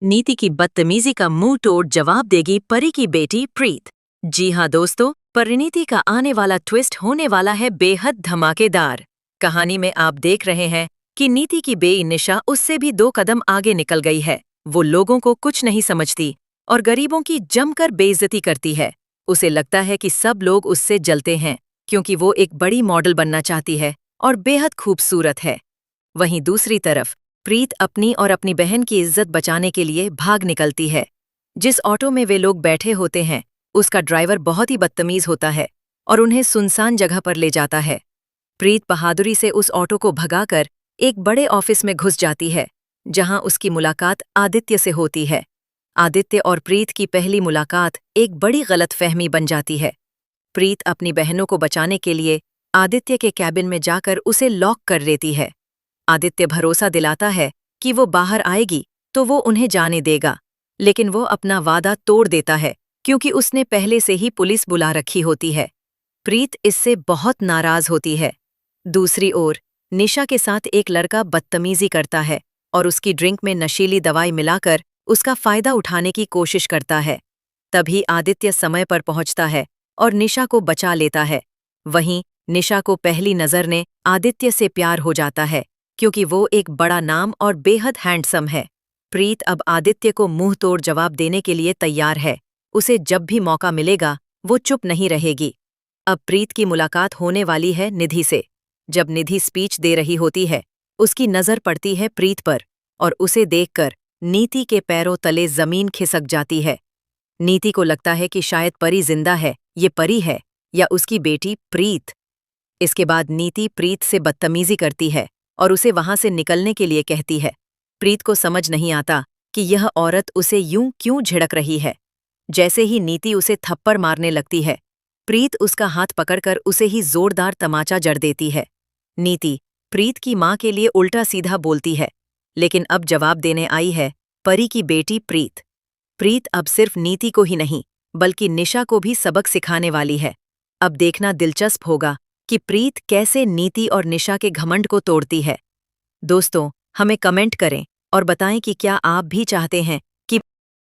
नीति की बदतमीजी का मुंह तोड़ जवाब देगी परी की बेटी प्रीत। जी हाँ दोस्तों, परिणीति का आने वाला ट्विस्ट होने वाला है बेहद धमाकेदार। कहानी में आप देख रहे हैं कि नीति की बेई निशा उससे भी 2 कदम आगे निकल गई है। वो लोगों को कुछ नहीं समझती और गरीबों की जमकर बेइज्जती करती है। उसे लगता है कि सब लोग उससे जलते हैं क्योंकि वो एक बड़ी मॉडल बनना चाहती है और बेहद खूबसूरत है। वहीं दूसरी तरफ प्रीत अपनी और अपनी बहन की इज्जत बचाने के लिए भाग निकलती है। जिस ऑटो में वे लोग बैठे होते हैं उसका ड्राइवर बहुत ही बदतमीज होता है और उन्हें सुनसान जगह पर ले जाता है। प्रीत बहादुरी से उस ऑटो को भगाकर एक बड़े ऑफिस में घुस जाती है जहां उसकी मुलाकात आदित्य से होती है। आदित्य और प्रीत की पहली मुलाकात एक बड़ी गलतफहमी बन जाती है। प्रीत अपनी बहनों को बचाने के लिए आदित्य के कैबिन में जाकर उसे लॉक कर लेती है। आदित्य भरोसा दिलाता है कि वो बाहर आएगी तो वो उन्हें जाने देगा, लेकिन वो अपना वादा तोड़ देता है क्योंकि उसने पहले से ही पुलिस बुला रखी होती है। प्रीत इससे बहुत नाराज होती है। दूसरी ओर निशा के साथ एक लड़का बदतमीजी करता है और उसकी ड्रिंक में नशीली दवाई मिलाकर उसका फायदा उठाने की कोशिश करता है। तभी आदित्य समय पर पहुंचता है और निशा को बचा लेता है। वहीं निशा को पहली नजर ने आदित्य से प्यार हो जाता है क्योंकि वो एक बड़ा नाम और बेहद हैंडसम है। प्रीत अब आदित्य को मुंह तोड़ जवाब देने के लिए तैयार है। उसे जब भी मौका मिलेगा वो चुप नहीं रहेगी। अब प्रीत की मुलाकात होने वाली है निधि से। जब निधि स्पीच दे रही होती है उसकी नजर पड़ती है प्रीत पर और उसे देखकर नीति के पैरों तले जमीन खिसक जाती है। नीति को लगता है कि शायद परी जिंदा है, ये परी है या उसकी बेटी प्रीत। इसके बाद नीति प्रीत से बदतमीजी करती है और उसे वहां से निकलने के लिए कहती है। प्रीत को समझ नहीं आता कि यह औरत उसे यूं क्यों झिड़क रही है। जैसे ही नीति उसे थप्पड़ मारने लगती है, प्रीत उसका हाथ पकड़कर उसे ही जोरदार तमाचा जड़ देती है। नीति प्रीत की मां के लिए उल्टा सीधा बोलती है, लेकिन अब जवाब देने आई है परी की बेटी प्रीत। प्रीत अब सिर्फ नीति को ही नहीं बल्कि निशा को भी सबक सिखाने वाली है। अब देखना दिलचस्प होगा कि प्रीत कैसे नीति और निशा के घमंड को तोड़ती है। दोस्तों, हमें कमेंट करें और बताएं कि क्या आप भी चाहते हैं